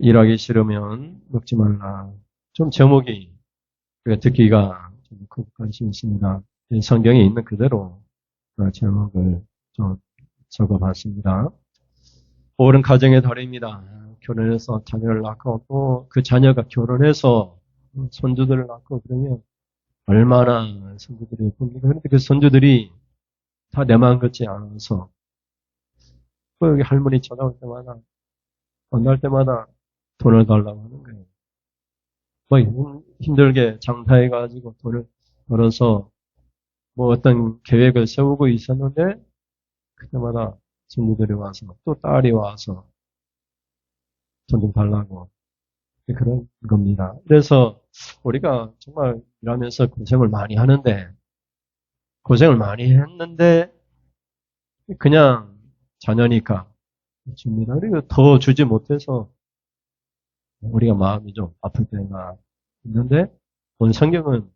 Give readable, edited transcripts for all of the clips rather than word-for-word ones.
일하기 싫으면 먹지 말라. 좀 제목이 듣기가 좀 큰 관심이 있습니다. 성경에 있는 그대로 제목을 좀 적어봤습니다. 옳은 가정의 달입니다. 결혼해서 자녀를 낳고 또 그 자녀가 결혼해서 손주들을 낳고 그러면 얼마나 손주들이 봅니까? 그런데 그 손주들이 다 내 마음 같지 않아서 또 여기 할머니 찾아올 때마다 만날 때마다 돈을 달라고 하는 거예요. 뭐 힘들게 장사해가지고 돈을 벌어서 뭐 어떤 계획을 세우고 있었는데 그때마다 친구들이 와서 또 딸이 와서 돈 좀 달라고 그런 겁니다. 그래서 우리가 정말 일하면서 고생을 많이 했는데 그냥 자녀니까 줍니다. 그리고 더 주지 못해서 우리가 마음이 좀 아플 때가 있는데 오늘 성경은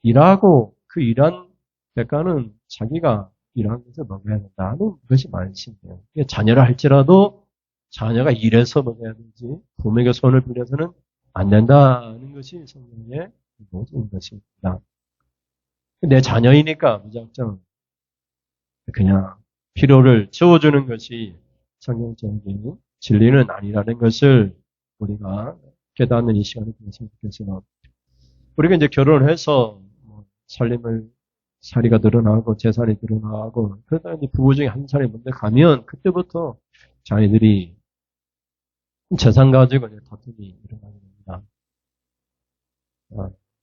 일하고 그 일한 대가는 자기가 일하면서 먹어야 된다는 것이 말씀이에요. 자녀를 할지라도 자녀가 일해서 먹어야 되지 부모에게 손을 빌려서는 안 된다는 것이 성경의 모든 것입니다. 내 자녀이니까 무작정 그냥 필요를 채워주는 것이 성경적인 진리는 아니라는 것을 우리가 깨닫는 이 시간이 되었으면 좋겠어요. 우리가 이제 결혼을 해서 살이가 늘어나고 재산이 늘어나고 그러다 이제 부부 중에 한 사람이 먼저 가면 그때부터 자녀들이 재산 가지고 다툼이 일어나게 됩니다.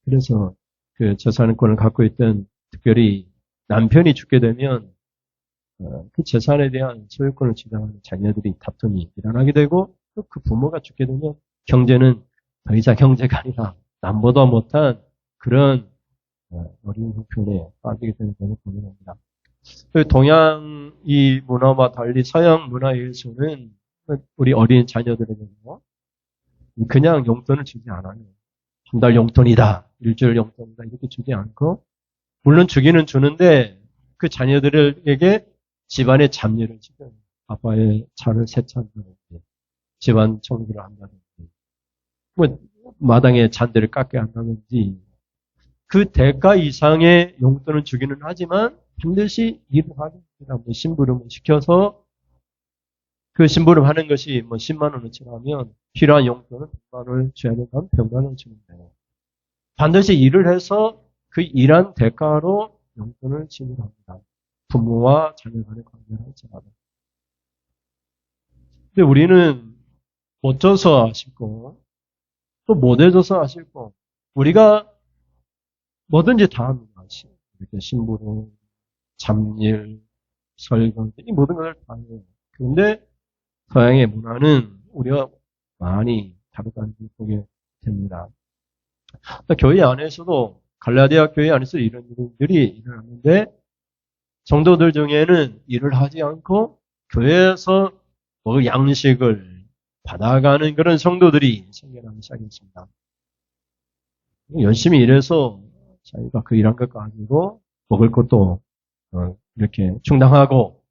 그래서 그 재산권을 갖고 있던 특별히 남편이 죽게 되면 그 재산에 대한 소유권을 주장하는 자녀들이 다툼이 일어나게 되고 또 그 부모가 죽게 되면 경제는 더 이상 경제가 아니라 남보다 못한 그런 어려운 형편에 빠지게 되는 것을 보게 됩니다. 동양 이 문화와 달리 서양 문화에서는 우리 어린 자녀들에게는 그냥 용돈을 주지 않아요. 한 달 용돈이다, 일주일 용돈이다 이렇게 주지 않고 물론 주기는 주는데 그 자녀들에게 집안의 잡일을 지금 아빠의 차를 세차한다든지 집안 청소를 한다든지 뭐 마당에 잔디를 깎게 한다든지 그 대가 이상의 용돈을 주기는 하지만 반드시 일을 하게 됩니다. 뭐 심부름을 시켜서 그 심부름 하는 것이 뭐 10만 원어치라면 필요한 용돈은 100만 원을 줘야 된다면 100만 원을 주는 거예요. 반드시 일을 해서 그 일한 대가로 용돈을 지불합니다. 부모와 자녀 간의 관계를 할지라도. 근데 우리는 못 줘서 아쉽고 또 못 해줘서 아쉽고 우리가 뭐든지 다 합니다. 이렇게 심부름, 잡일, 설거지 이 모든 것을 다 해요. 그런데 서양의 문화는 우리가 많이 다르다는 걸 보게 됩니다. 교회 안에서도 갈라디아 교회 안에서 이런 일들이 일어났는데 성도들 중에는 일을 하지 않고 교회에서 뭐 양식을 받아가는 그런 성도들이 생겨나기 시작했습니다. 열심히 일해서 자기가 그 일한 것 가지고 먹을 것도 이렇게 충당하고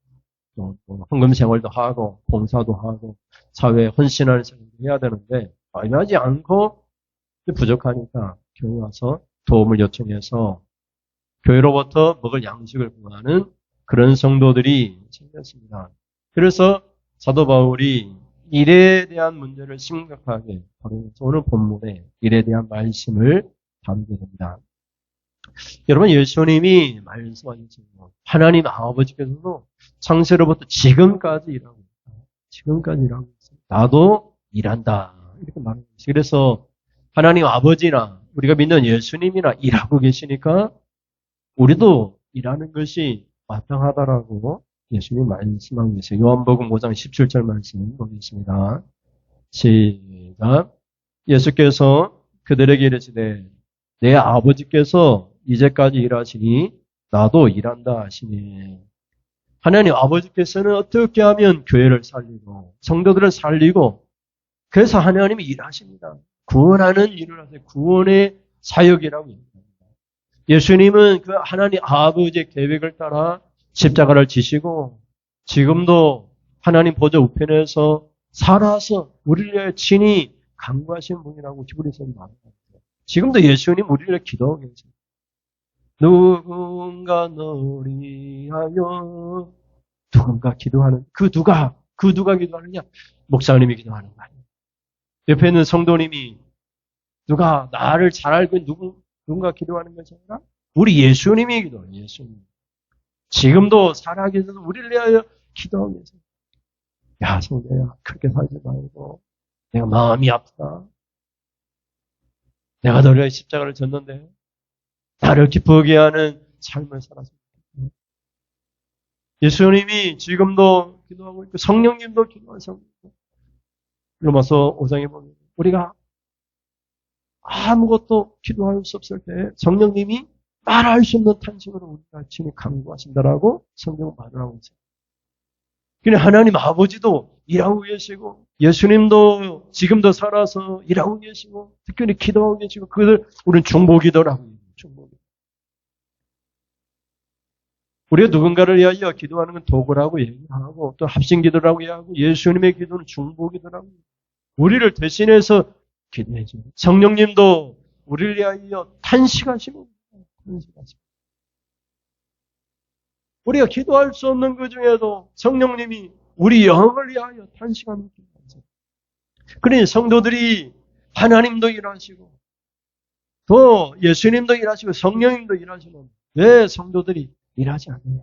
또 헌금 생활도 하고 봉사도 하고 사회에 헌신하는 생활도 해야 되는데 하지 않고 부족하니까 교회 와서 도움을 요청해서 교회로부터 먹을 양식을 구하는 그런 성도들이 생겼습니다. 그래서 사도 바울이 일에 대한 문제를 심각하게 다루면서 오늘 본문에 일에 대한 말씀을 다루게 됩니다. 여러분 예수님이 말씀하셨습니다. 하나님 아버지께서도 창세로부터 지금까지 일하고 있다. 지금까지 일하고 있습니다. 나도 일한다. 이렇게 말합니다. 그래서 하나님 아버지나 우리가 믿는 예수님이나 일하고 계시니까 우리도 일하는 것이 마땅하다라고 예수님이 말씀하고 계세요. 요한복음 5장 17절 말씀 보겠습니다. 시작. 예수께서 그들에게 이르시되 내 아버지께서 이제까지 일하시니 나도 일한다 하시니 하나님 아버지께서는 어떻게 하면 교회를 살리고 성도들을 살리고 그래서 하나님이 일하십니다. 구원하는 일을 하세요. 구원의 사역이라고 합니다. 예수님은 그 하나님 아버지의 계획을 따라 십자가를 지시고 지금도 하나님 보좌 우편에서 살아서 우리를 위하여 친히 간구하신 분이라고 히브리서에 말합니다. 지금도 예수님 우리를 위해 기도하고 계세요. 누군가 너를 위하여 누군가 기도하는 그 누가 기도하느냐? 목사님이 기도하는 거 아니에요. 옆에 있는 성도님이 누가 나를 잘 알고 누군가 기도하는 것이 아니라 우리 예수님이 기도해요. 예수님. 지금도 살아계셔서 우리를 위하여 기도하고 계세요. 야, 성도야, 그렇게 살지 말고 내가 마음이 아프다. 내가 너를 위해 십자가를 졌는데 나를 기쁘게 하는 삶을 살았습니다. 예수님이 지금도 기도하고 있고 성령님도 기도하시고 로마서 5장에 보면 우리가 아무것도 기도할 수 없을 때 성령님이 말할 수 없는 탄식으로 우리가 친히 간구하신다라고 성경은 말을 하고 있어요. 그냥 하나님 아버지도 일하고 계시고 예수님도 지금도 살아서 일하고 계시고 특별히 기도하고 계시고 그들 우리는 중보기도라고 해요. 중보기도. 우리가 누군가를 위하여 기도하는 건 도구라고 얘기하고 또 합심기도라고 얘기하고 예수님의 기도는 중보기도라고 해요. 우리를 대신해서 기도해 주는 성령님도 우리를 위하여 탄식하시고 우리가 기도할 수 없는 그 중에도 성령님이 우리 영을 위하여 탄식하는 기도하세요. 그러니 성도들이 하나님도 일하시고 또 예수님도 일하시고 성령님도 일하시는 왜 성도들이 일하지 않느냐?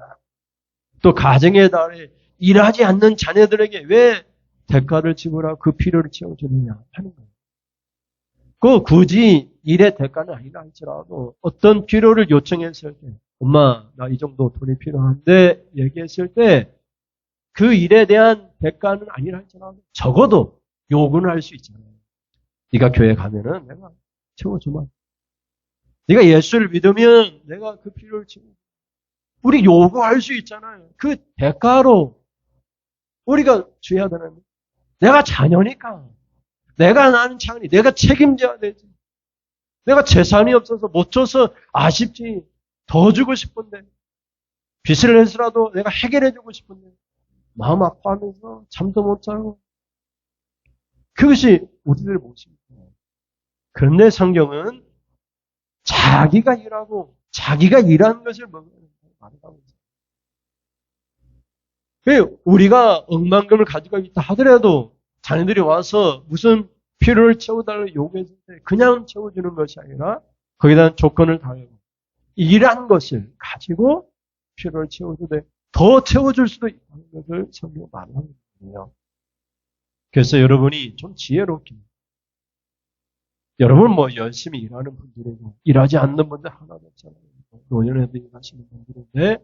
또 가정의 달에 일하지 않는 자녀들에게 왜 대가를 지불하고 그 필요를 채워주느냐 하는 거예요. 그 굳이 일의 대가는 아니라 할지라도 어떤 필요를 요청했을 때 엄마 나 이 정도 돈이 필요한데 얘기했을 때 그 일에 대한 대가는 아니라 할지라도 적어도 요구는 할 수 있잖아요. 네가 교회 가면은 내가 채워주마. 네가 예수를 믿으면 내가 그 필요를 채워. 우리 요구할 수 있잖아요. 그 대가로 우리가 줘야 되는 내가 자녀니까 내가 낳은 자녀니 내가 책임져야 되지. 내가 재산이 없어서 못 줘서 아쉽지. 더 주고 싶은데 빚을 내서라도 내가 해결해 주고 싶은데 마음 아파하면서 잠도 못 자고 그것이 우리들의 모습입니다. 그런데 성경은 자기가 일하고 자기가 일하는 것을 말하고 있어요. 우리가 억만금을 가지고 있다 하더라도 자녀들이 와서 무슨 필요를 채워달라고 요구했을 때 그냥 채워주는 것이 아니라 거기에 대한 조건을 다하고 일한 것을 가지고 필요를 채워주되 더 채워줄 수도 있다는 것을 성경은 말하고 있거든요. 그래서 여러분이 좀 지혜롭게 여러분 뭐 열심히 일하는 분들이고 일하지 않는 분들 하나도 없잖아요. 노년에도 일하시는 분들인데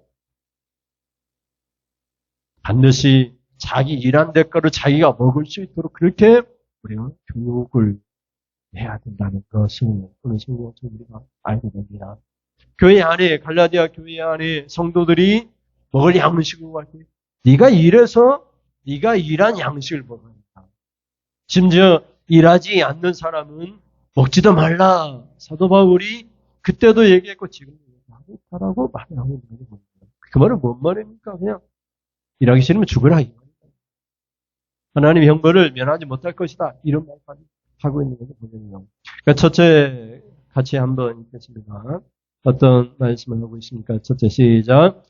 반드시 자기 일한 대가로 자기가 먹을 수 있도록 그렇게 우리가 교육을 해야 된다는 것을 오늘 성경에서 우리가 알게 됩니다. 교회 안에 갈라디아 교회 안에 성도들이 먹을 양식을 할 때 네가 일해서 네가 일한 양식을 먹어야 한다. 심지어 일하지 않는 사람은 먹지도 말라. 사도 바울이 그때도 얘기했고 지금도 얘기하고 있다라고 말을 하고 있는 거예요. 그 말은 뭔 말입니까? 그냥 일하기 싫으면 죽으라. 하나님의 형벌을 면하지 못할 것이다. 이런 말까지 하고 있는 것을 보거든요. 그러니까 첫째 같이 한번 읽겠습니다. 어떤 말씀을 하고 있습니까? 첫째 시작.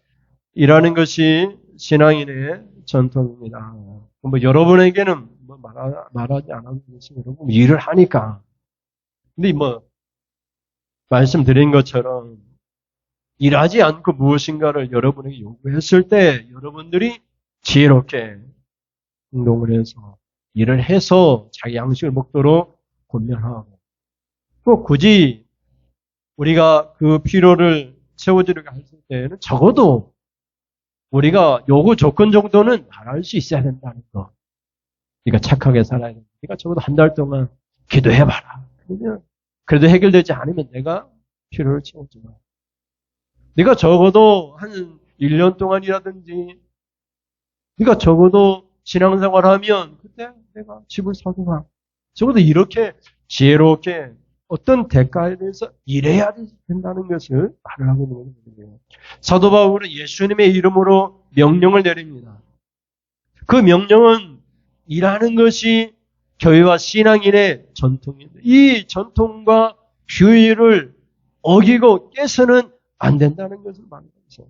일하는 것이 신앙인의 전통입니다. 뭐 여러분에게는 뭐 말하지 않아도 되지. 여러분 일을 하니까. 근데 뭐 말씀드린 것처럼 일하지 않고 무엇인가를 여러분에게 요구했을 때 여러분들이 지혜롭게 행동을 해서 일을 해서 자기 양식을 먹도록 권면하고 또 굳이 우리가 그 필요를 채워주려고 했을 때는 적어도 우리가 요구 조건 정도는 말할 수 있어야 된다는 거. 네가 착하게 살아야 된다. 네가 적어도 한 달 동안 기도해봐라. 그러면 그래도 해결되지 않으면 내가 필요를 채워주마. 네가 적어도 한 1년 동안이라든지 네가 적어도 신앙생활하면 그때 내가 집을 사주마. 적어도 이렇게 지혜롭게 어떤 대가에 대해서 일해야 된다는 것을 말을 하고 있는 거예요. 사도 바울은 예수님의 이름으로 명령을 내립니다. 그 명령은 일하는 것이 교회와 신앙인의 전통인데 이 전통과 규율을 어기고 깨서는 안 된다는 것을 말하는 거죠.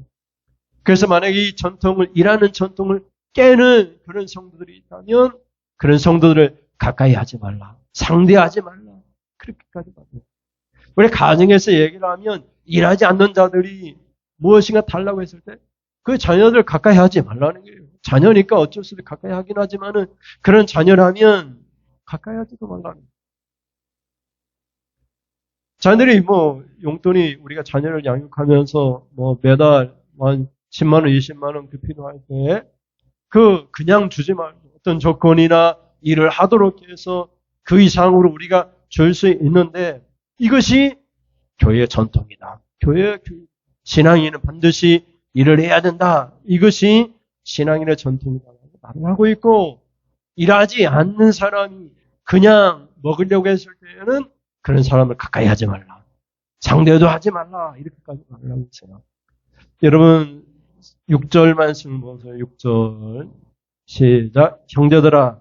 그래서 만약에 이 전통을, 일하는 전통을 깨는 그런 성도들이 있다면 그런 성도들을 가까이 하지 말라. 상대하지 말라. 그렇게까지 말해요. 우리 가정에서 얘기를 하면 일하지 않는 자들이 무엇인가 달라고 했을 때 그 자녀들 가까이 하지 말라는 거예요. 자녀니까 어쩔 수 없이 가까이 하긴 하지만은 그런 자녀라면 가까이 하지도 말라는 거예요. 자녀들이 용돈이 우리가 자녀를 양육하면서 매달 한 10만 원, 20만 원 필요할 때 그냥 주지 말고 어떤 조건이나 일을 하도록 해서 그 이상으로 우리가 줄 수 있는데 이것이 교회의 전통이다. 교회의 신앙인은 반드시 일을 해야 된다. 이것이 신앙인의 전통이다라고 말을 하고 있고 일하지 않는 사람이 그냥 먹으려고 했을 때에는 그런 사람을 가까이 하지 말라. 상대도 하지 말라. 이렇게까지 말을 하고 있어요. 여러분 6절 말씀을 보세요. 6절 시작. 형제들아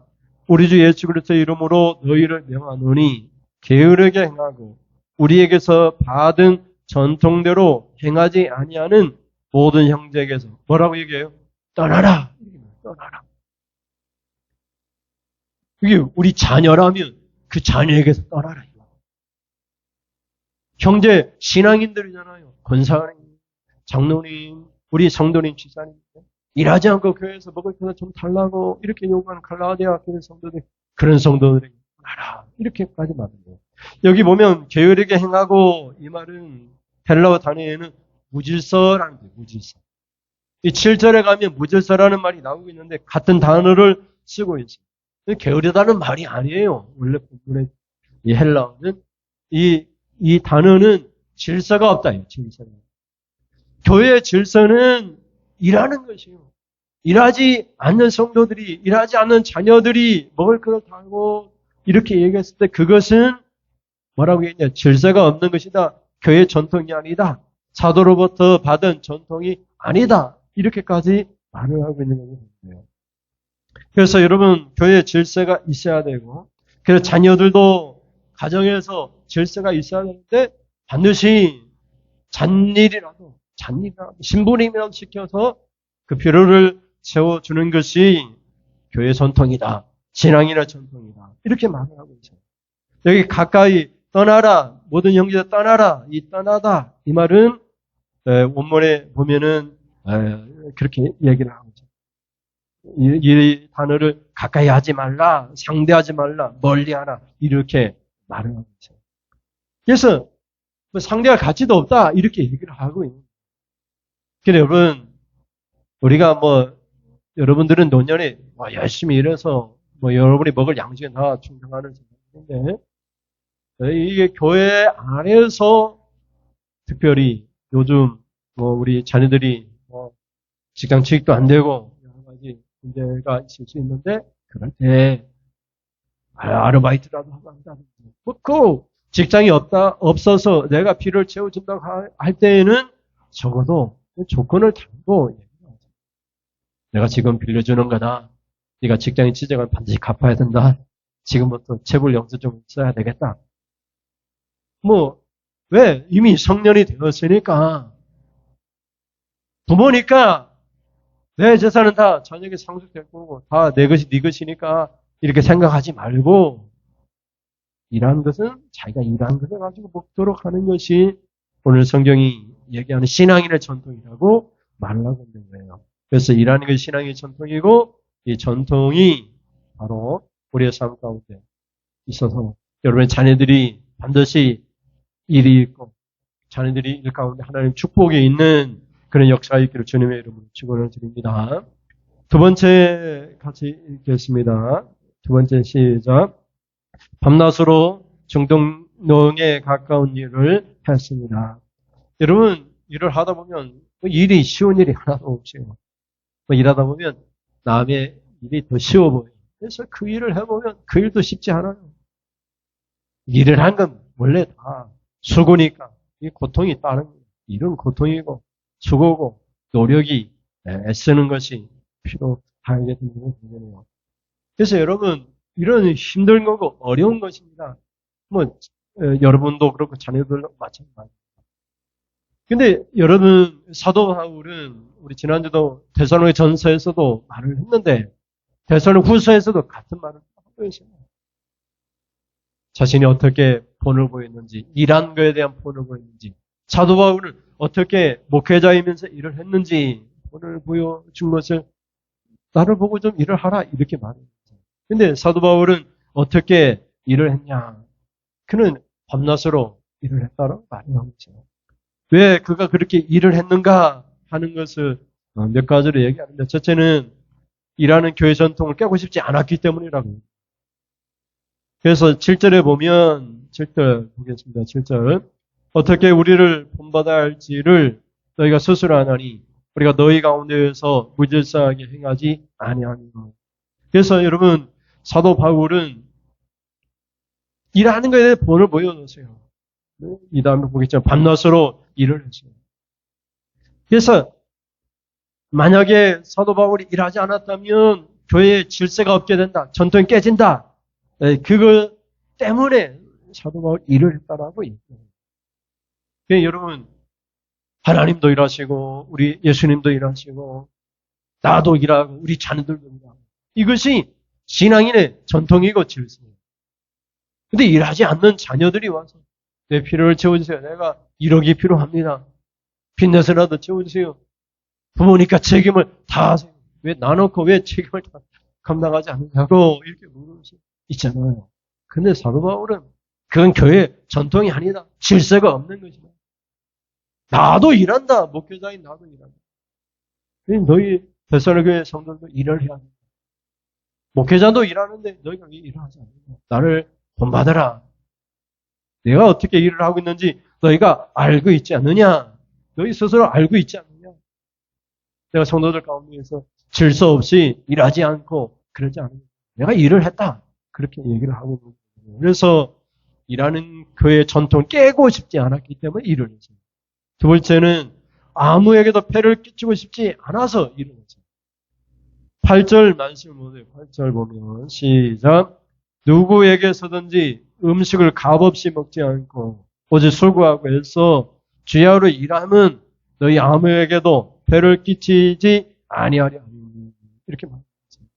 우리 주 예수 그리스도의 이름으로 너희를 명하노니 게으르게 행하고 우리에게서 받은 전통대로 행하지 아니하는 모든 형제에게서 뭐라고 얘기해요? 떠나라. 떠나라. 이게 우리 자녀라면 그 자녀에게서 떠나라. 형제 신앙인들이잖아요. 권사님, 장로님, 우리 성도님, 지사님 일하지 않고 교회에서 먹을 거나 좀 달라고 이렇게 요구하는 갈라디아 교회 성도들 그런 성도들에게 떠나라. 이렇게까지 말해요. 여기 보면 게으르게 행하고 이 말은 헬라어 단어에는 무질서라는 거예요. 무질서. 이 7절에 가면 무질서라는 말이 나오고 있는데 같은 단어를 쓰고 있어요. 게으르다는 말이 아니에요. 원래 본문의 이 헬라어는 이 단어는 질서가 없다. 질서가. 교회의 질서는 일하는 것이에요. 일하지 않는 성도들이, 일하지 않는 자녀들이 먹을 것을 달고 이렇게 얘기했을 때 그것은 뭐라고 했냐? 질서가 없는 것이다. 교회 전통이 아니다. 사도로부터 받은 전통이 아니다. 이렇게까지 말을 하고 있는 거예요. 그래서 여러분 교회에 질서가 있어야 되고 그래서 자녀들도 가정에서 질서가 있어야 되는데 반드시 잔일이라도 신부님이라도 시켜서 그 필요를 채워주는 것이 교회 전통이다. 신앙이나 전통이다. 이렇게 말을 하고 있어요. 여기 가까이 떠나라. 모든 형제들 떠나라. 이 떠나다. 이 말은 원문에 보면은 그렇게 얘기를 하고 있죠. 이 단어를 가까이 하지 말라. 상대하지 말라. 멀리하라. 이렇게 말을 하고 있어요. 그래서 상대할 가치도 없다. 이렇게 얘기를 하고 있는 거예요. 그런데 여러분 우리가 여러분들은 노년에 열심히 일해서 여러분이 먹을 양식에 다 충당하는 생각인데 이게 교회 안에서 특별히 요즘 우리 자녀들이 직장 취직도 안 되고 여러 가지 문제가 있을 수 있는데 그럴 때 아르바이트라도 하고 한다든지 그 직장이 없어서 내가 필요를 채워준다고 할 때에는 적어도 조건을 달고 내가 지금 빌려주는 거다. 네가 직장에 취직하면 반드시 갚아야 된다. 지금부터 체불 영수증 써야 되겠다. 왜? 이미 성년이 되었으니까 부모니까 내 재산은 다 자녀에게 상속될 거고 다 내 것이 네 것이니까 이렇게 생각하지 말고 일하는 것은 자기가 일하는 것을 가지고 먹도록 하는 것이 오늘 성경이 얘기하는 신앙인의 전통이라고 말을 하고 있는 거예요. 그래서 일하는 것이 신앙의 전통이고 이 전통이 바로 우리의 삶 가운데 있어서 여러분의 자녀들이 반드시 일이 있고 자녀들이 일 가운데 하나님 축복이 있는 그런 역사가 있기를 주님의 이름으로 축원을 드립니다. 두 번째 같이 읽겠습니다. 두 번째 시작. 밤낮으로 중동농에 가까운 일을 했습니다. 여러분 일을 하다 보면 일이 쉬운 일이 하나도 없어요. 일하다 보면 남의 일이 더 쉬워 보여요. 그래서 그 일을 해보면 그 일도 쉽지 않아요. 일을 한 건 원래 다 수고니까 이 고통이 따른 거예요. 일은 고통이고 수고고 노력이 애쓰는 것이 당하게 되는 거예요. 그래서 여러분, 이런 힘든 거고 어려운 것입니다. 여러분도 그렇고 자녀들도 마찬가지입니다. 근데 여러분, 사도 바울은 우리 지난주도 데살로니가 전서에서도 말을 했는데 데살로니가 후서에서도 같은 말을 하고 있어요. 자신이 어떻게 본을 보였는지, 일한 거에 대한 본을 보였는지, 사도 바울은 어떻게 목회자이면서 일을 했는지 본을 보여준 것을 나를 보고 좀 일을 하라 이렇게 말해요. 근데 사도 바울은 어떻게 일을 했냐? 그는 밤낮으로 일을 했다라고 말하고 있어요. 왜 그가 그렇게 일을 했는가 하는 것을 몇 가지로 얘기하는데, 첫째는 일하는 교회 전통을 깨고 싶지 않았기 때문이라고. 그래서 7절에 보면, 7절 보겠습니다. 7절. 어떻게 우리를 본받아야 할지를 너희가 스스로 아나니 우리가 너희 가운데에서 무질서하게 행하지 아니하니라. 그래서 여러분, 사도 바울은 일하는 것에 대해 본을 보여줬어요. 이 다음에 보겠지만 밤낮으로 일을 했어요. 그래서 만약에 사도 바울이 일하지 않았다면 교회에 질서가 없게 된다. 전통이 깨진다. 그거 때문에 사도 바울이 일을 했다라고 얘기해요. 여러분, 하나님도 일하시고 우리 예수님도 일하시고 나도 일하고 우리 자녀들도 일하고 이것이 신앙인의 전통이고 질서예요. 근데 일하지 않는 자녀들이 와서 내 필요를 채워주세요. 내가 1억이 필요합니다. 빚내서라도 채워주세요. 부모니까 책임을 다 하세요. 왜 나놓고 왜 책임을 다 감당하지 않느냐고 이렇게 물을 수 있잖아요. 근데 사도 바울은 그건 교회 전통이 아니다. 질서가 없는 것이다. 나도 일한다. 목회자인 나도 일한다. 너희 데살로니가 성도들도 일을 해야 한다. 목회자도 일하는데 너희가 왜 일을 하지 않느냐. 나를 본받아라. 내가 어떻게 일을 하고 있는지 너희가 알고 있지 않느냐. 너희 스스로 알고 있지 않느냐. 내가 성도들 가운데에서 질서 없이 일하지 않고 그러지 않느냐. 내가 일을 했다. 그렇게 얘기를 하고 있는 거예요. 그래서 일하는 교회의 전통을 깨고 싶지 않았기 때문에 일을 했어요. 두 번째는 아무에게도 폐를 끼치고 싶지 않아서 일을 했어요. 8절 말씀을 보세요. 8절 보면 시작. 누구에게서든지 음식을 값없이 먹지 않고 오직 수고하고 애써 주야로 일함은 너희 아무에게도 폐를 끼치지 아니하려 하니 이렇게 말했어요.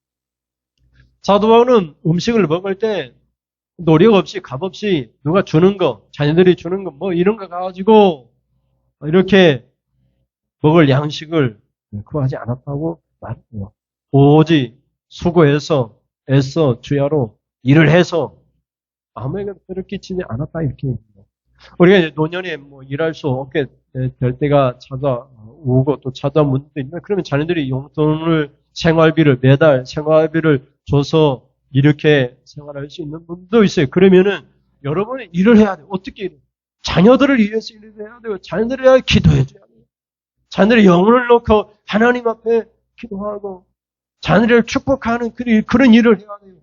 사도 바울은 음식을 먹을 때 노력 없이 값없이 누가 주는 거, 자녀들이 주는 거 뭐 이런 거 가지고 이렇게 먹을 양식을 구하지 않았다고 말해요. 오직 수고해서 애써 주야로 일을 해서 아무에게도 폐를 끼치지 않았다 이렇게 얘기합니다. 우리가 이제 노년에 일할 수 없게 될 때가 찾아오고 또 찾아온 분도 있는데 그러면 자녀들이 용돈을 생활비를 매달 생활비를 줘서 이렇게 생활할 수 있는 분도 있어요. 그러면은 여러분이 일을 해야 돼요. 어떻게 일을? 자녀들을 위해서 일을 해야 돼요. 자녀들을 위해 기도해줘야 돼요. 자녀들의 영혼을 놓고 하나님 앞에 기도하고 자녀를 축복하는 그런 일을 해야 돼요.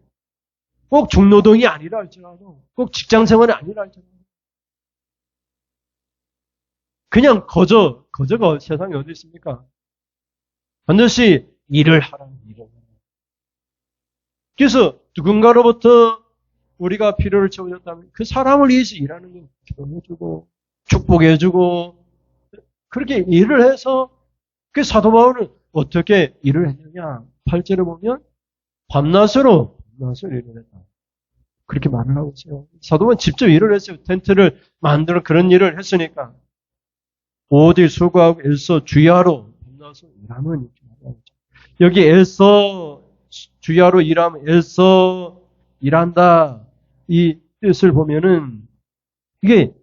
꼭 중노동이 아니라 할지라도 꼭 직장생활이 아니라 할지라도 그냥 거저가 세상에 어디 있습니까? 반드시 일을 하라는 일을. 그래서 누군가로부터 우리가 필요를 채워줬다면 그 사람을 위해서 일하는 게 기도해주고 축복해주고 그렇게 일을 해서 그 사도 바울은 어떻게 일을 했느냐 8절을 보면 밤낮으로 일을 했다. 그렇게 말을 하고 있어요. 사도 바울은 직접 일을 했어요. 텐트를 만들어 그런 일을 했으니까 오직 수고하고 애써 주야로 밤낮으로 일하면 이렇게 말하고 있죠. 여기 애써 주야로 일하면 애써 일한다. 이 뜻을 보면은 이게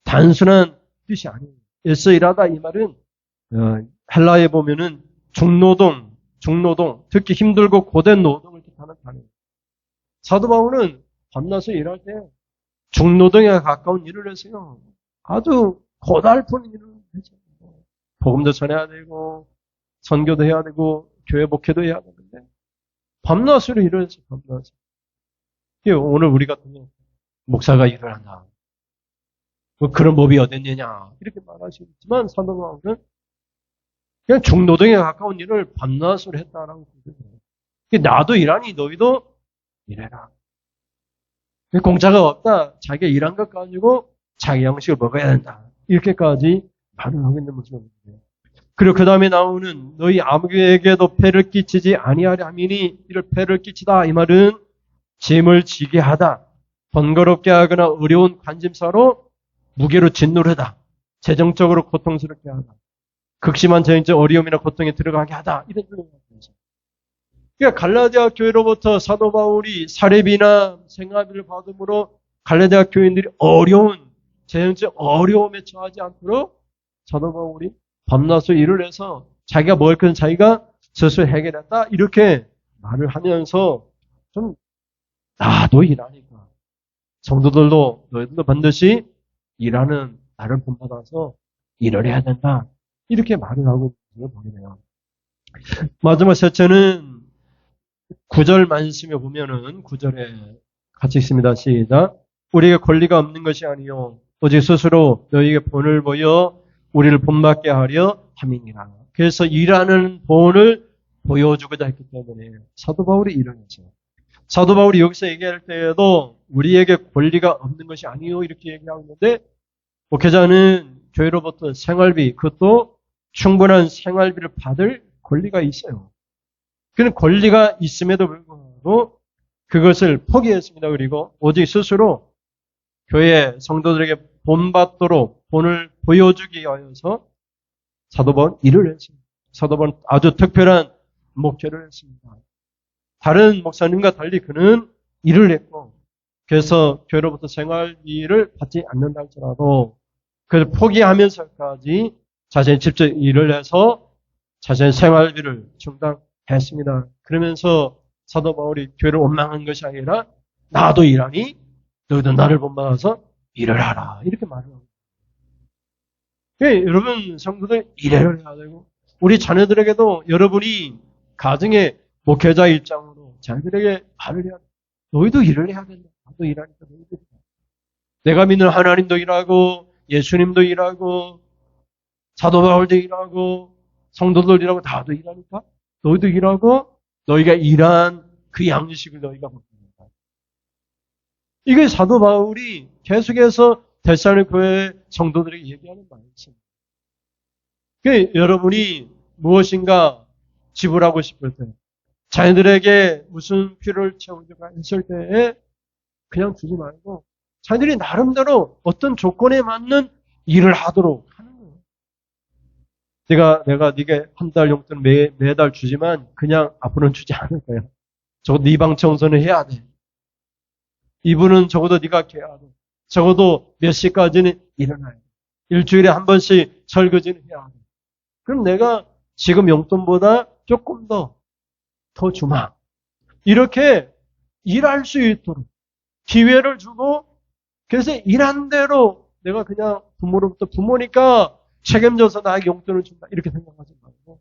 단순한 뜻이 아니에요. 애써 일하다 이 말은 헬라에 보면은 중노동, 특히 힘들고 고된 노동을 뜻하는 단어예요. 사도 바울은 밤낮에 일할 때 중노동에 가까운 일을 했어요. 아주 고달픈 일을 했죠. 복음도 전해야 되고 선교도 해야 되고 교회 목회도 해야 되는데 밤낮으로 일을 했어요. 밤낮에. 오늘 우리 같은 경우 목사가 일을 한다. 그런 법이 어딨느냐 이렇게 말하시지만 사도 바울은 그냥 중노동에 가까운 일을 밤낮으로 했다라고 그러거든요. 나도 일하니 너희도 일해라. 공짜가 없다. 자기가 일한 것 가지고 자기 양식을 먹어야 된다. 이렇게까지 말을 하고 있는 모습입니다. 그리고 그 다음에 나오는 너희 아무에게도 폐를 끼치지 아니하려 함이니 이를 폐를 끼치다. 이 말은 짐을 지게 하다. 번거롭게 하거나 어려운 관심사로 무게로 짓누르다. 재정적으로 고통스럽게 하다. 극심한 재정적 어려움이나 고통에 들어가게 하다. 이런 뜻입니다. 그러니까 갈라디아 교회로부터 사도 바울이 사례비나 생활비를 받음으로 갈라디아 교인들이 어려운 재정적 어려움에 처하지 않도록 사도 바울이 밤낮으로 일을 해서 자기가 먹을 것은 자기가 스스로 해결했다. 이렇게 말을 하면서 좀 나도 일하니까 성도들도 너희들도 반드시 일하는 나를 본받아서 일을 해야 된다. 이렇게 말을 하고 있는 걸 보이네요. 마지막 셋째는 9절 말씀에 보면은 9절에 같이 읽습니다. 시작. 우리에게 권리가 없는 것이 아니요 오직 스스로 너희에게 본을 보여 우리를 본받게 하려 함이니라. 그래서 일하는 본을 보여주고자 했기 때문에 사도 바울이 일을 했죠. 사도 바울이 여기서 얘기할 때에도 우리에게 권리가 없는 것이 아니요 이렇게 얘기하고 있는데 목회자는 교회로부터 생활비 그것도 충분한 생활비를 받을 권리가 있어요. 그는 권리가 있음에도 불구하고 그것을 포기했습니다. 그리고 오직 스스로 교회 성도들에게 본받도록 본을 보여주기 위하여서 사도 바울은 일을 했습니다. 사도 바울은 아주 특별한 목회를 했습니다. 다른 목사님과 달리 그는 일을 했고 그래서 교회로부터 생활비를 받지 않는다 할지라도 그를 포기하면서까지 자신이 직접 일을 해서 자신의 생활비를 충당했습니다. 그러면서 사도 바울이 교회를 원망한 것이 아니라 나도 일하니 너희도 나를 본받아서 일을 하라. 이렇게 말을 합니다. 여러분 성도들 일을 해야 되고 우리 자녀들에게도 여러분이 가정의 목회자 입장으로 자녀들에게 말을 해야 돼. 너희도 일을 해야 된다. 나도 일하니까 너희도 일하라. 내가 믿는 하나님도 일하고 예수님도 일하고 사도 바울도 일하고 성도들 일하고 나도 일하니까 너희도 일하고 너희가 일한 그 양식을 너희가 먹는다. 이게 사도 바울이 계속해서 데살로니가 교회 성도들에게 얘기하는 말이죠. 여러분이 무엇인가 지불하고 싶을 때 자녀들에게 무슨 필요를 채우려고 했을 때에 그냥 주지 말고 자녀들이 나름대로 어떤 조건에 맞는 일을 하도록 하는 거예요. 내가 네게 한 달 용돈 매달 주지만 그냥 앞으로는 주지 않을 거야. 적어도 네 방 청소는 해야 돼. 이분은 적어도 네가 해야 돼. 적어도 몇 시까지는 일어나야 돼. 일주일에 한 번씩 설거지는 해야 돼. 그럼 내가 지금 용돈보다 조금 더 주마. 이렇게 일할 수 있도록 기회를 주고 그래서 일한 대로 내가 그냥 부모로부터 부모니까 책임져서 나에게 용돈을 준다. 이렇게 생각하지 말고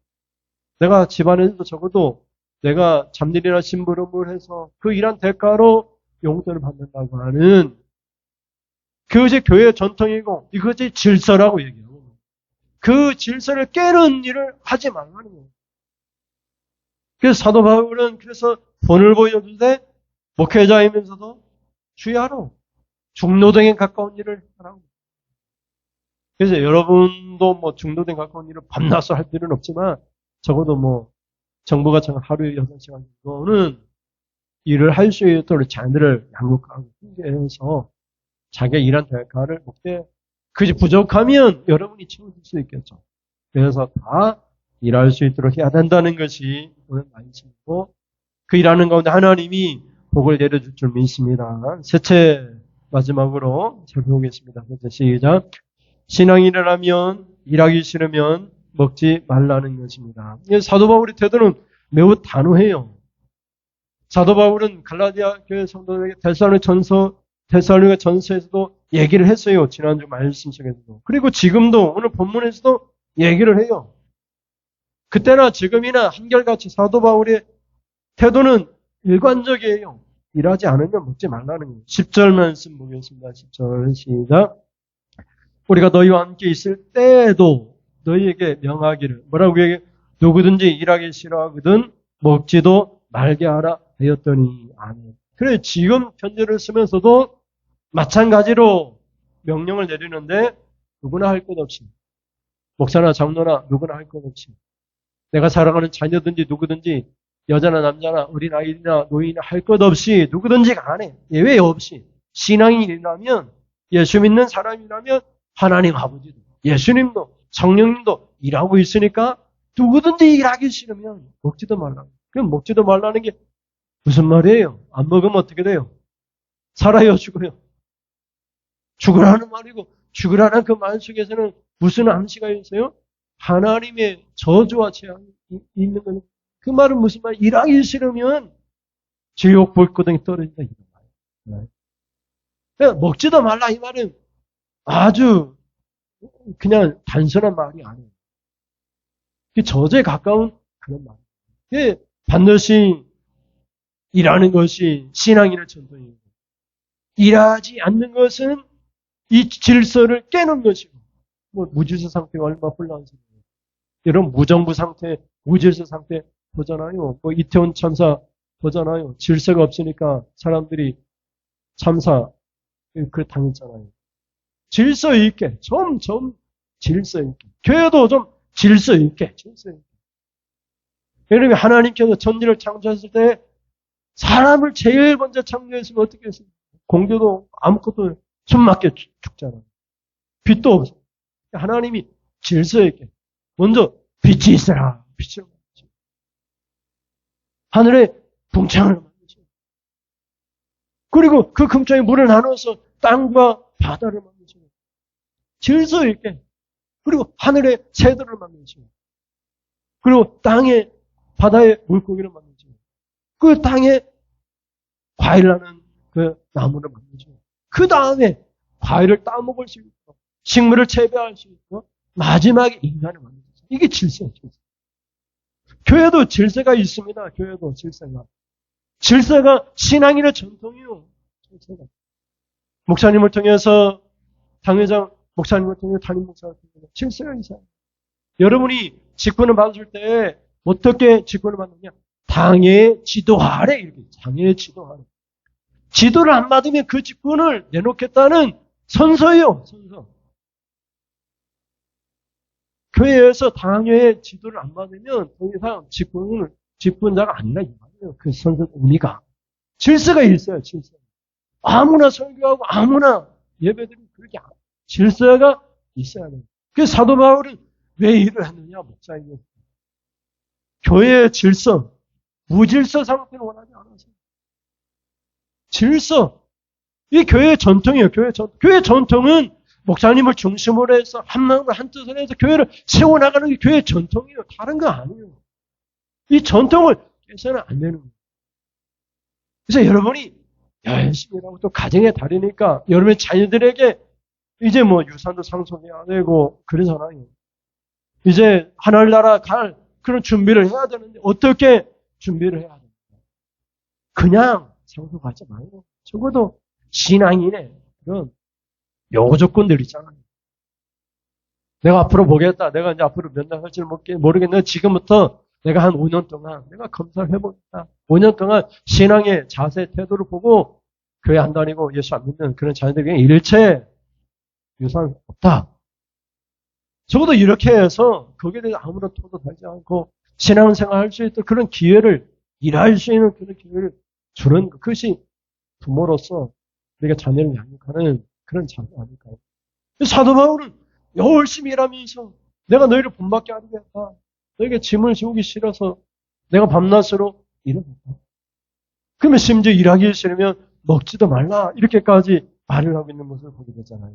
내가 집안에서도 적어도 내가 잡일이나 심부름을 해서 그 일한 대가로 용돈을 받는다고 하는 그것이 교회의 전통이고 이것이 질서라고 얘기하고 그 질서를 깨는 일을 하지 말라는 거예요. 그래서 사도 바울은 그래서 본을 보여줄 때 목회자이면서도 주야로 중노동에 가까운 일을 하라고. 그래서 여러분도 중노동에 가까운 일을 밤낮으로 할 필요는 없지만 적어도 정부가 정한 하루에 6시간 정도는 일을 할 수 있도록 자녀들을 양육하고 훈계해서 자기가 일한 대가를 먹되 그것이 부족하면 여러분이 채워줄 수 있겠죠. 그래서 다 일할 수 있도록 해야 된다는 것이 오늘 말씀이고 그 일하는 가운데 하나님이 복을 내려줄 줄 믿습니다. 셋째 마지막으로 살펴보겠습니다. 셋째 시작. 신앙인을 하면 일하기 싫으면 먹지 말라는 것입니다. 사도 바울의 태도는 매우 단호해요. 사도 바울은 갈라디아 교회 성도들에게 데살로니가 전서에서도 얘기를 했어요. 지난주 말씀 속에서도. 그리고 지금도 오늘 본문에서도 얘기를 해요. 그때나 지금이나 한결같이 사도 바울의 태도는 일관적이에요. 일하지 않으면 먹지 말라는 거예요. 10절 말씀 보겠습니다. 10절 시작. 우리가 너희와 함께 있을 때에도 너희에게 명하기를 뭐라고 얘기해? 누구든지 일하기 싫어하거든 먹지도 말게 하라 하였더니 아멘. 그래 지금 편지를 쓰면서도 마찬가지로 명령을 내리는데 누구나 할 것 없이 목사나 장로나 누구나 할 것 없이 내가 사랑하는 자녀든지 누구든지 여자나 남자나 어린아이나 노인이나 할 것 없이 누구든지 간에 예외 없이 신앙인이라면 예수 믿는 사람이라면 하나님 아버지도 예수님도 성령님도 일하고 있으니까 누구든지 일하기 싫으면 먹지도 말라. 그럼 먹지도 말라는 게 무슨 말이에요? 안 먹으면 어떻게 돼요? 살아요, 죽어요? 죽으라는 말이고 죽으라는 그 말 속에서는 무슨 암시가 있어요? 하나님의 저주와 재앙이 있는 거예요. 그 말은 무슨 말? 일하기 싫으면 지옥 불구덩이 떨어진다 이런 말이에요. 그러니까 먹지도 말라 이 말은 아주 그냥 단순한 말이 아니에요. 저주에 가까운 그런 말이에요. 반드시 일하는 것이 신앙인의 전통이에요. 일하지 않는 것은 이 질서를 깨는 것이고, 무질서 상태가 얼마나 혼란스러워요. 여러분, 무정부 상태, 무질서 상태 보잖아요. 이태원 참사 보잖아요. 질서가 없으니까 사람들이 참사, 그 당했잖아요. 질서 있게, 좀 질서 있게. 교회도 좀 질서 있게. 여러분, 하나님께서 천지를 창조했을 때 사람을 제일 먼저 창조했으면 어떻게 했어요? 공교도 아무것도 숨막혀 죽잖아요. 빛도 없어. 하나님이 질서 있게 먼저 빛이 있어라. 빛을 만드시고 하늘에 궁창을 만드시고 그리고 그 궁창에 물을 나눠서 땅과 바다를 만드시고 질서 있게 그리고 하늘에 새들을 만드시고 그리고 땅에 바다에 물고기를 만드시고 그 땅에 과일나는 그 나무를 만드시고 그 다음에 과일을 따먹을 수 있고 식물을 재배할 수 있고 마지막에 인간을 만드셨어요. 이게 질서예요. 교회도 질서가 있습니다. 교회도 질서가. 질서가 신앙인의 전통이요. 질서가. 목사님을 통해서 당회장 목사님을 통해서 담임 목사를 통해서 질서가 있어요. 여러분이 직분을 받을 때 어떻게 직분을 받느냐? 당의 지도 아래 이렇게 당의 지도 아래. 지도를 안 받으면 그 직분을 내놓겠다는 선서예요. 선서. 교회에서 당회의 지도를 안 받으면 더 이상 직분자가 아니라 이 말이에요. 그 선서 의미가. 질서가 있어요. 질서. 아무나 설교하고 아무나 예배드리고 그렇게 질서가 있어야 돼요. 그래서 사도 바울은 왜 일을 했느냐? 목사님이. 교회의 질서, 무질서 상태를 원하지 않았어요. 질서. 이 교회의 전통이에요. 교회 전통은 목사님을 중심으로 해서 한 마음으로 한 뜻으로 해서 교회를 세워나가는 게 교회의 전통이에요. 다른 거 아니에요. 이 전통을 깨서는 안 되는 거예요. 그래서 여러분이 열심히 일하고 또 가정의 달이니까 여러분의 자녀들에게 이제 유산도 상속해야 되고 그러잖아요. 이제 하늘나라 갈 그런 준비를 해야 되는데 어떻게 준비를 해야 됩니까? 그냥 상속하지 말고 적어도 신앙인의 그런 요조건들 있잖아요. 내가 앞으로 보겠다. 내가 이제 앞으로 몇 년 할지 모르겠는데 지금부터 내가 한 5년 동안 내가 검사를 해보겠다. 5년 동안 신앙의 자세, 태도를 보고 교회 안 다니고 예수 안 믿는 그런 자녀들에게 일체 유산 없다. 적어도 이렇게 해서 거기에 대해서 아무런 토도 달지 않고 신앙생활 할 수 있는 그런 기회를 일할 수 있는 그런 기회를 주는 그것이 부모로서 우리가 자녀를 양육하는 그런 자세 아닐까요? 사도 바울은 열심히 일하면서 내가 너희를 본받게 하겠다. 너에게 짐을 지우기 싫어서 내가 밤낮으로 일하겠다. 그러면 심지어 일하기 싫으면 먹지도 말라. 이렇게까지 말을 하고 있는 모습을 보게 되잖아요.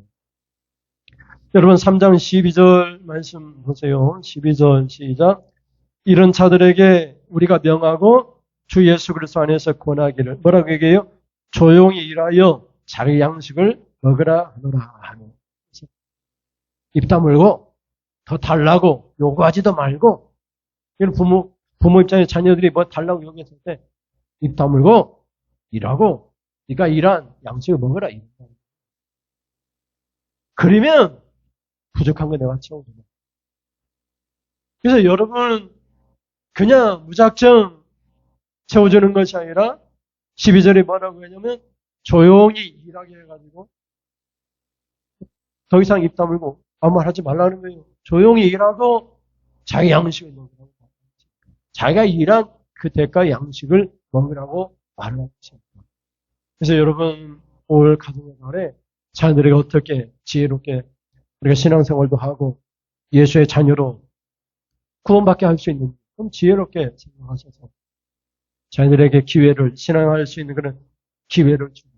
여러분 3장 12절 말씀 보세요. 12절 시작. 이런 자들에게 우리가 명하고 주 예수 그리스도 안에서 권하기를 뭐라고 얘기해요? 조용히 일하여 자기 양식을 먹으라 하노라 하는. 입 다물고 더 달라고 요구하지도 말고 이런 부모 입장에 자녀들이 뭐 달라고 요구했을 때 입 다물고 일하고 네가 일한 양식을 먹으라 이런 거예요. 그러면 부족한 거 내가 채워준다. 그래서 여러분 그냥 무작정 채워주는 것이 아니라 12절에 뭐라고 하냐면 조용히 일하게 해가지고 더 이상 입 다물고 아무 말 하지 말라는 거예요. 조용히 일하고 자기 양식을 먹으라고. 자기가 일한 그 대가의 양식을 먹으라고 말을 하고 있습니다. 그래서 여러분 올 가정의 자녀들에게 어떻게 지혜롭게 우리가 신앙생활도 하고 예수의 자녀로 구원받게 할 수 있는 좀 지혜롭게 생각하셔서 자녀들에게 기회를 신앙할 수 있는 그런 기회를 주고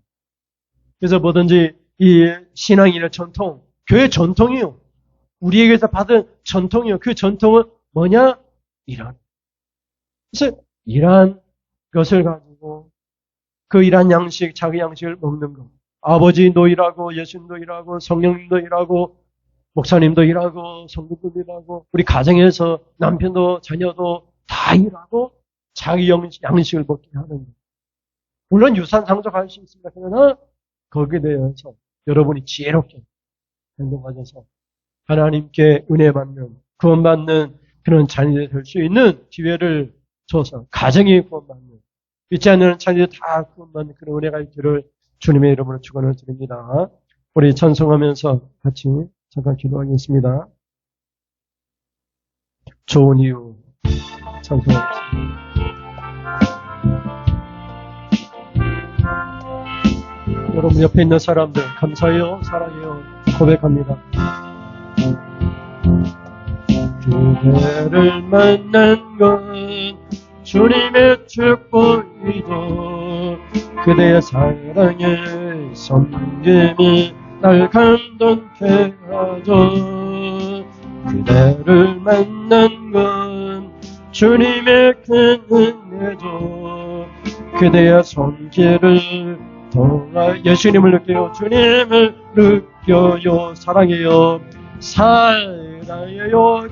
그래서 뭐든지 이 신앙이나 전통 교회 전통이요. 우리에게서 받은 전통이요. 그 전통은 뭐냐? 일하는. 그래서 일한 것을 가지고 그 일한 양식, 자기 양식을 먹는 것. 아버지도 일하고 예수님도 일하고 성령님도 일하고 목사님도 일하고 성도도 일하고 우리 가정에서 남편도 자녀도 다 일하고 자기 양식을 먹게 하는 것. 물론 유산 상속할 수 있습니다. 그러나 거기에 대해서 여러분이 지혜롭게 행동하셔서 하나님께 은혜 받는 구원받는 그런 자녀들이 될 수 있는 기회를 줘서 가정이 구원받는 믿지 않는 자녀들 다 구원받는 그런 은혜가 있기를 주님의 이름으로 축원을 드립니다. 우리 찬송하면서 같이 잠깐 기도하겠습니다. 좋은 이유 찬송하겠습니다. 여러분 옆에 있는 사람들 감사해요, 사랑해요 고백합니다. 그대를 만난 건 주님의 축복이고 그대의 사랑의 섬김이 날 감동케 하죠. 그대를 만난 건 주님의 큰 은혜죠. 그대의 손길을 통하 예수님을 느껴요. 주님을 느껴요. 사랑해요. 사랑해요.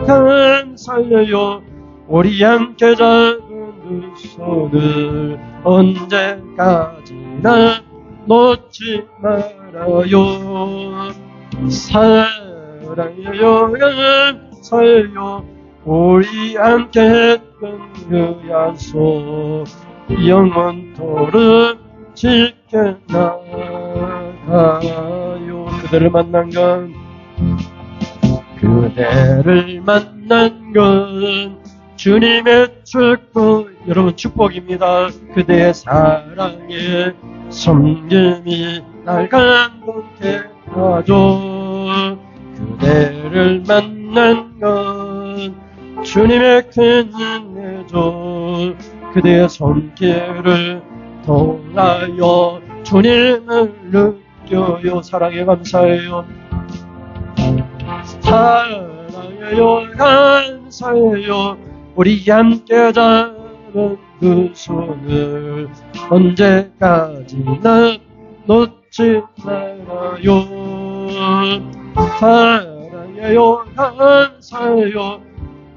감사해요. 우리 함께 잡은 두 손을 언제까지나 놓지 말아요. 사랑해요. 감사해요. 우리 함께 했던 그 약속 영원토록 지켜나가요. 그대를 만난 건 주님의 축복 여러분 축복입니다. 그대의 사랑에 섬김이 날 감동케 하죠. 그대를 만난 건 주님의 큰 은혜죠. 그대의 손길을 통하여 주님을 느껴요. 사랑에 감사해요. 사랑해요. 감사해요. 우리 함께 잡은 그 손을 언제까지나 놓지 말아요. 사랑해요. 감사해요.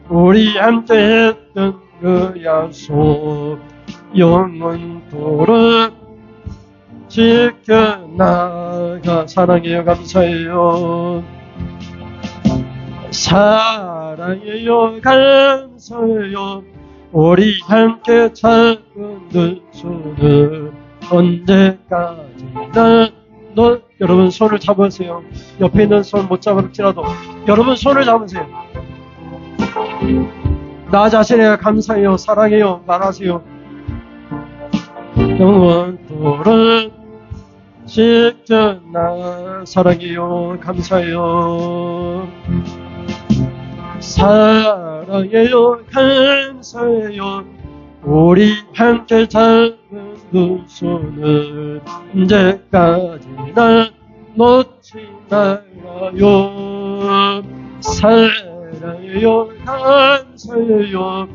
우리 함께 했던 그 약속 영원토록 지켜나가. 사랑해요. 감사해요. 사랑해요. 감사해요. 우리 함께 잡은 그 손을 언제까지나 여러분 손을 잡으세요. 옆에 있는 손 못 잡을지라도 여러분 손을 잡으세요. 나 자신에게 감사해요. 사랑해요. 말하세요. 영원토록 지켜나. 사랑해요. 감사해요. 사랑해요. 감사해요. 우리 함께 잡은 그 손을 언제까지나 놓지 말아요. 사랑해요. 감사해요.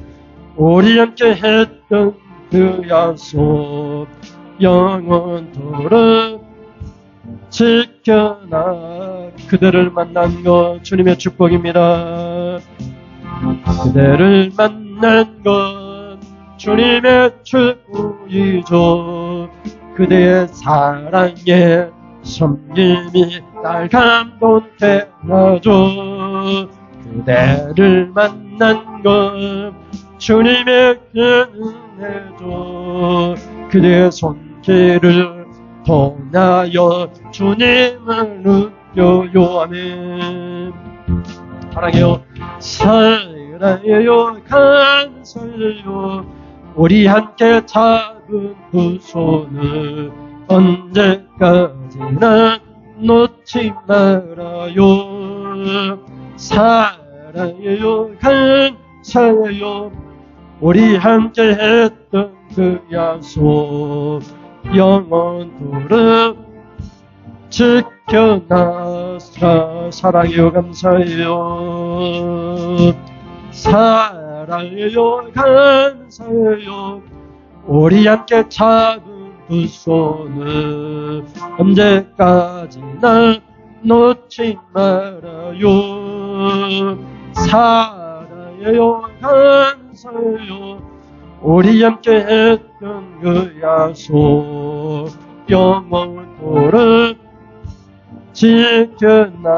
우리 함께 했던 그 약속 영원토록 지켜나. 그대를 만난 것 주님의 축복입니다. 그대를 만난 것 주님의 축복이죠. 그대의 사랑에 섬김이 날 감동케 하죠. 그대를 만난 것 주님의 큰 은혜죠. 그대의 손길을 통하여 주님을 느껴요. 아멘. 사랑해요. 사랑해요. 감사해요. 우리 함께 잡은 그 손을 언제까지나 놓지 말아요. 사랑해요. 감사해요. 우리 함께 했던 그 약속 영원토록 지켜나서 사랑해요. 감사해요. 사랑해요. 감사해요. 우리 함께 잡은 그 손을 언제까지나 놓지 말아요. 사랑해요. 감사해요. 우리 함께 했던 그 약속 영원토록 지켜나가요.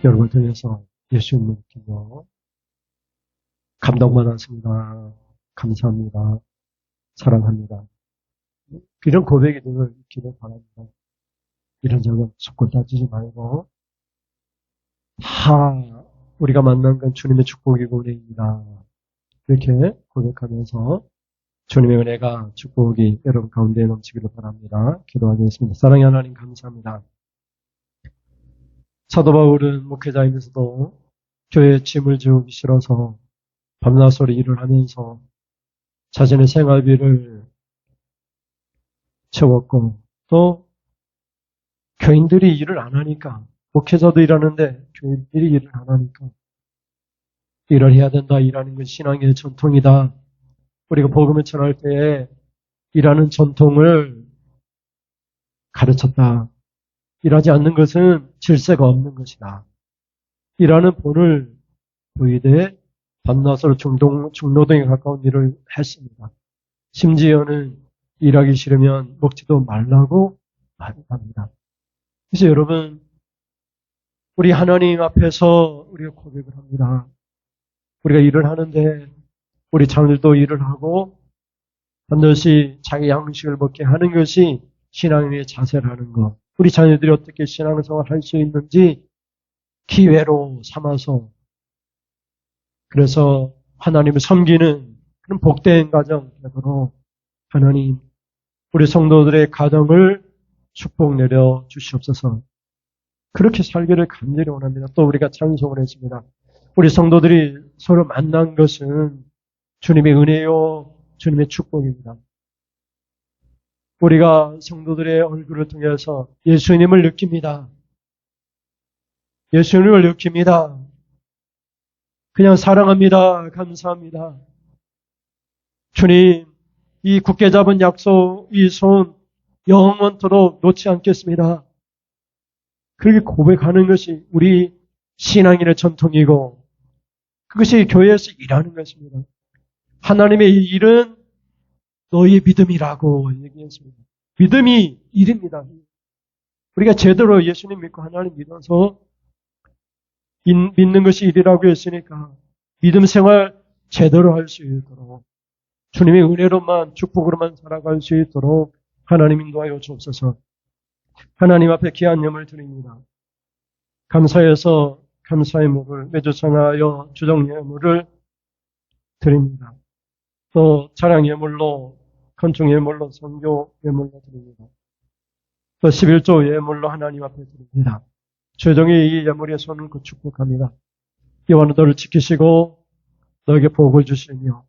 여러분을 통해서 예수님을 느끼며 감동받았습니다. 감사합니다. 사랑합니다. 이런 고백이 늘 있기를 바랍니다. 이런 적은 속고 따지지 말고 다 우리가 만난 건 주님의 축복이고 은혜입니다. 이렇게 고백하면서 주님의 은혜가 축복이 여러분 가운데 넘치기를 바랍니다. 기도하겠습니다. 사랑의 하나님 감사합니다. 사도 바울은 목회자이면서도 교회에 짐을 지우기 싫어서 밤낮으로 일을 하면서 자신의 생활비를 채웠고 또 교인들이 일을 안 하니까 목회자도 일하는데 교인들이 일을 안 하니까 일을 해야 된다. 일하는 건 신앙의 전통이다. 우리가 복음을 전할 때에 일하는 전통을 가르쳤다. 일하지 않는 것은 질서가 없는 것이다. 일하는 본을 보이되 밤낮으로 중노동에 가까운 일을 했습니다. 심지어는 일하기 싫으면 먹지도 말라고 말합니다. 그래서 여러분, 우리 하나님 앞에서 우리가 고백을 합니다. 우리가 일을 하는데 우리 자녀들도 일을 하고 반드시 자기 양식을 먹게 하는 것이 신앙의 자세라는 것. 우리 자녀들이 어떻게 신앙생활을 할 수 있는지 기회로 삼아서 그래서 하나님을 섬기는 그런 복된 가정 되도록 하나님 우리 성도들의 가정을 축복 내려 주시옵소서. 그렇게 살기를 간절히 원합니다. 또 우리가 찬송을 했습니다. 우리 성도들이 서로 만난 것은 주님의 은혜요, 주님의 축복입니다. 우리가 성도들의 얼굴을 통해서 예수님을 느낍니다. 예수님을 느낍니다. 그냥 사랑합니다. 감사합니다. 주님, 이 굳게 잡은 약속, 이 손 영원토록 놓지 않겠습니다. 그렇게 고백하는 것이 우리 신앙인의 전통이고 그것이 교회에서 일하는 것입니다. 하나님의 일은 너희의 믿음이라고 얘기했습니다. 믿음이 일입니다. 우리가 제대로 예수님 믿고 하나님 믿어서 믿는 것이 일이라고 했으니까 믿음 생활 제대로 할 수 있도록 주님의 은혜로만 축복으로만 살아갈 수 있도록 하나님 인도하여 주옵소서. 하나님 앞에 귀한 예물 드립니다. 감사해서 감사의 물을 매주 전하여 주정 예물을 드립니다. 또 찬양 예물로 건축 예물로 선교 예물로 드립니다. 또 11조 예물로 하나님 앞에 드립니다. 최종의 이 예물의 손을 축복합니다. 여호와는 너를 지키시고 너에게 복을 주시며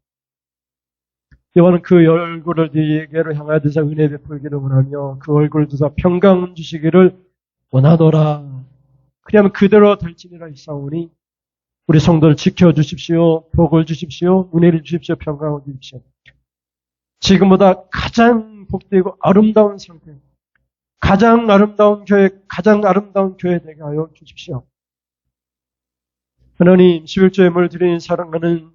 여호와는 그 얼굴을 네게로 향하여 드사 은혜 베풀기를 원하며 그 얼굴을 드사 평강 주시기를 원하노라. 그러면 그대로 될지니라 있사오니 우리 성도를 지켜주십시오. 복을 주십시오. 은혜를 주십시오. 평강을 주십시오. 지금보다 가장 복되고 아름다운 상태, 가장 아름다운 교회 되게 하여 주십시오. 하나님, 11조 예물 드린 사랑하는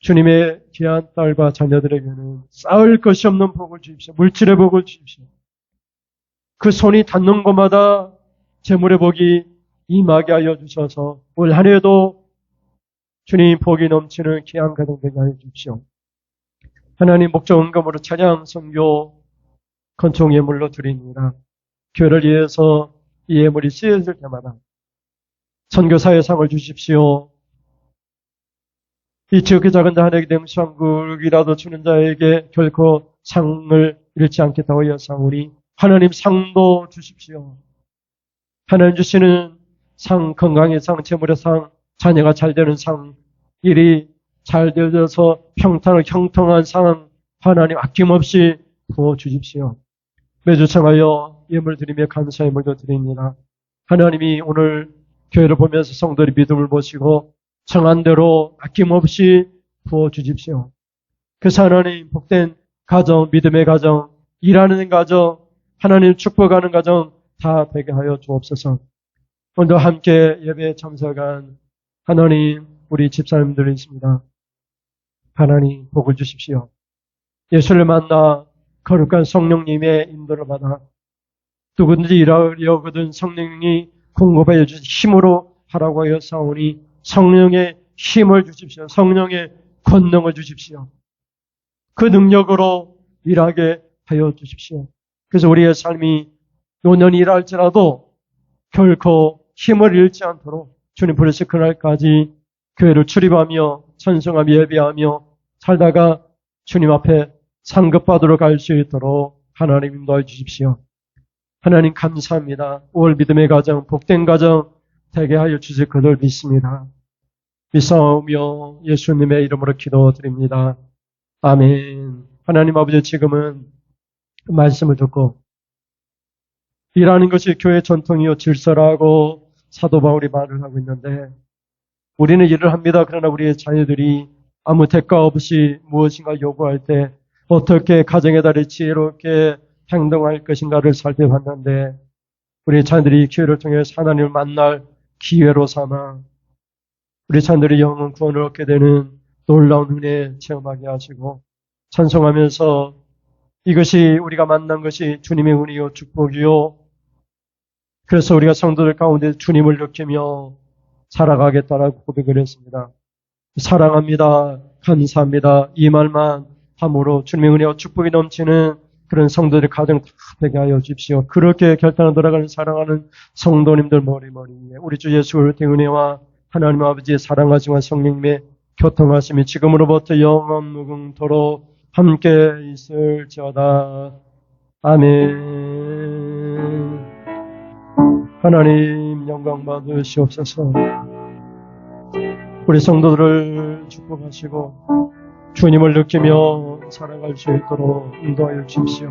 주님의 귀한 딸과 자녀들에게는 쌓을 것이 없는 복을 주십시오. 물질의 복을 주십시오. 그 손이 닿는 곳마다 재물의 복이 임하게 하여 주셔서 올 한 해도 주님 복이 넘치는 귀한 가정 되게 하여 주십시오. 하나님 목적 헌금으로 찬양, 선교, 건총 예물로 드립니다. 교회를 위해서 이 예물이 쓰여질 때마다 선교사의 상을 주십시오. 이 지극히 작은 자 하나에게 냉수한국이라도 주는 자에게 결코 상을 잃지 않겠다고 여사오니 하나님 상도 주십시오. 하나님 주시는 상, 건강의 상, 재물의 상, 자녀가 잘 되는 상, 일이 잘 되어서 형통한 상 하나님 아낌없이 부어주십시오. 매주 청하여 예물 드리며 감사의 물도 드립니다. 하나님이 오늘 교회를 보면서 성도들이 믿음을 보시고 청한 대로 아낌없이 부어주십시오. 그래서 하나님 복된 가정, 믿음의 가정, 일하는 가정, 하나님 축복하는 가정 다 되게 하여 주옵소서. 오늘도 함께 예배에 참석한 하나님 우리 집사님들이 있습니다. 하나님 복을 주십시오. 예수를 만나 거룩한 성령님의 인도를 받아 누구든지 일하려거든 성령이 공급하여 주신 힘으로 하라고 하여 사오니 성령의 힘을 주십시오. 성령의 권능을 주십시오. 그 능력으로 일하게 하여 주십시오. 그래서 우리의 삶이 노년이 일할지라도 결코 힘을 잃지 않도록 주님 부르실 그날까지 교회를 출입하며 찬송하며 예배하며 살다가 주님 앞에 상급받으러 갈 수 있도록 하나님 인도해 주십시오. 하나님 감사합니다. 올 믿음의 가정, 복된 가정 되게 하여 주실 것을 믿습니다. 믿사오며 예수님의 이름으로 기도드립니다. 아멘. 하나님 아버지 지금은 말씀을 듣고 일하는 것이 교회 전통이요 질서라고 사도 바울이 말을 하고 있는데 우리는 일을 합니다. 그러나 우리의 자녀들이 아무 대가 없이 무엇인가 요구할 때 어떻게 가정의 달에 지혜롭게 행동할 것인가를 살펴봤는데 우리 자녀들이 기회를 통해 하나님을 만날 기회로 삼아 우리 자녀들이 영혼 구원을 얻게 되는 놀라운 은혜 체험하게 하시고 찬송하면서 이것이 우리가 만난 것이 주님의 은혜요 축복이요 그래서 우리가 성도들 가운데 주님을 느끼며 살아가겠다라고 고백을 했습니다. 사랑합니다. 감사합니다. 이 말만 함으로 주님의 은혜와 축복이 넘치는 그런 성도들의 가정 다 되게 하여 주십시오. 그렇게 결단을 돌아가는 사랑하는 성도님들 머리머리에 우리 주 예수 그리스도의 은혜와 하나님 아버지의 사랑하심과 성령님의 교통하심이 지금으로부터 영원 무궁토록 함께 있을지어다. 아멘. 하나님 영광 받으시옵소서. 우리 성도들을 축복하시고 주님을 느끼며 살아갈 수 있도록 인도하여 주십시오.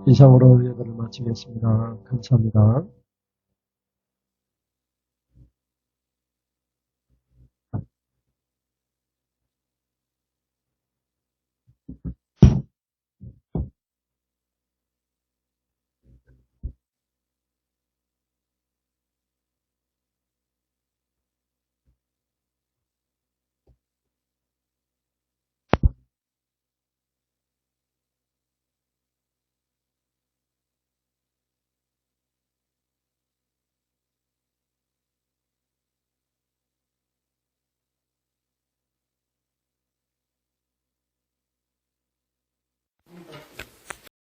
이상으로 예배를 마치겠습니다. 감사합니다.